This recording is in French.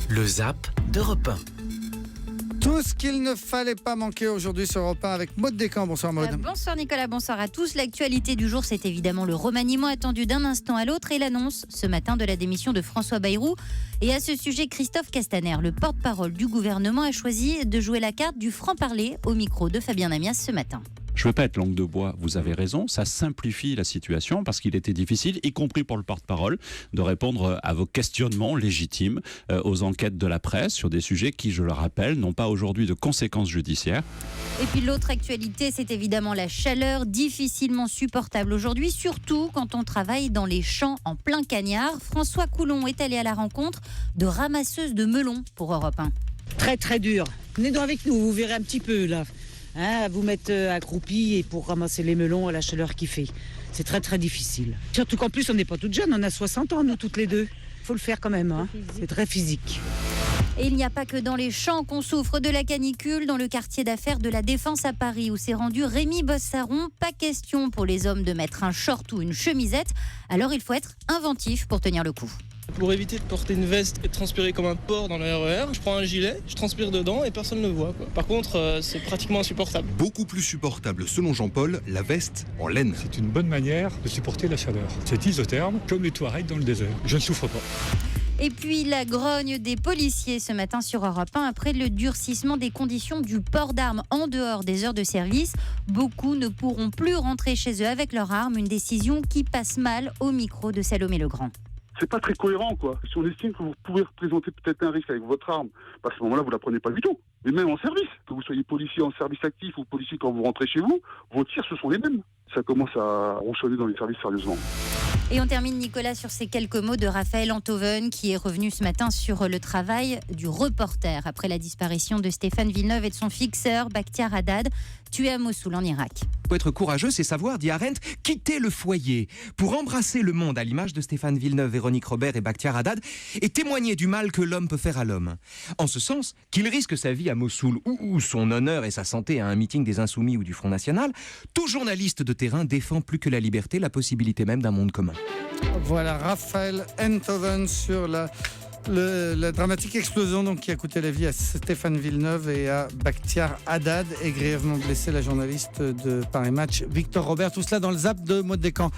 Le Zap d'Europe 1. Tout ce qu'il ne fallait pas manquer aujourd'hui sur Europe 1 avec Maud Descamps. Bonsoir Maud. Bonsoir Nicolas, bonsoir à tous. L'actualité du jour, c'est évidemment le remaniement attendu d'un instant à l'autre et l'annonce ce matin de la démission de François Bayrou. Et à ce sujet, Christophe Castaner, le porte-parole du gouvernement, a choisi de jouer la carte du franc-parler au micro de Fabien Amias ce matin. Je ne veux pas être langue de bois, vous avez raison, ça simplifie la situation parce qu'il était difficile, y compris pour le porte-parole, de répondre à vos questionnements légitimes aux enquêtes de la presse sur des sujets qui, je le rappelle, n'ont pas aujourd'hui de conséquences judiciaires. Et puis l'autre actualité, c'est évidemment la chaleur, difficilement supportable aujourd'hui, surtout quand on travaille dans les champs en plein cagnard. François Coulon est allé à la rencontre de ramasseuses de melons pour Europe 1. Très très dur. Venez donc avec nous, vous verrez un petit peu là. À vous mettre accroupi et pour ramasser les melons à la chaleur qu'il fait. C'est très très difficile. Surtout qu'en plus on n'est pas toutes jeunes, on a 60 ans nous toutes les deux. Il faut le faire quand même, hein. C'est très physique. Et il n'y a pas que dans les champs qu'on souffre de la canicule. Dans le quartier d'affaires de la Défense à Paris où s'est rendu Rémi Bossaron, pas question pour les hommes de mettre un short ou une chemisette. Alors il faut être inventif pour tenir le coup. Pour éviter de porter une veste et de transpirer comme un porc dans le RER, je prends un gilet, je transpire dedans et personne ne le voit, quoi. Par contre, c'est pratiquement insupportable. Beaucoup plus supportable, selon Jean-Paul, la veste en laine. C'est une bonne manière de supporter la chaleur. C'est isotherme, comme les Touaregs dans le désert. Je ne souffre pas. Et puis la grogne des policiers ce matin sur Europe 1 après le durcissement des conditions du port d'armes en dehors des heures de service. Beaucoup ne pourront plus rentrer chez eux avec leurs armes, une décision qui passe mal au micro de Salomé Legrand. C'est pas très cohérent, quoi. Si on estime que vous pouvez représenter peut-être un risque avec votre arme, à ce moment-là, vous la prenez pas du tout. Mais même en service, que vous soyez policier en service actif ou policier quand vous rentrez chez vous, vos tirs, ce sont les mêmes. Ça commence à ronchonner dans les services sérieusement. Et on termine, Nicolas, sur ces quelques mots de Raphaël Enthoven qui est revenu ce matin sur le travail du reporter après la disparition de Stéphane Villeneuve et de son fixeur Bakhtiar Haddad, tué à Mossoul en Irak. Pour être courageux, c'est savoir, dit Arendt, quitter le foyer pour embrasser le monde à l'image de Stéphane Villeneuve, Véronique Robert et Bakhtiar Haddad et témoigner du mal que l'homme peut faire à l'homme. En ce sens, qu'il risque sa vie à Mossoul ou son honneur et sa santé à un meeting des Insoumis ou du Front National, tout journaliste de terrain défend plus que la liberté, la possibilité même d'un monde commun. Voilà, Raphaël Enthoven sur la dramatique explosion donc, qui a coûté la vie à Stéphane Villeneuve et à Bakhtiar Haddad et grièvement blessé la journaliste de Paris Match, Victor Robert. Tout cela dans le Zap de Maud Descamps.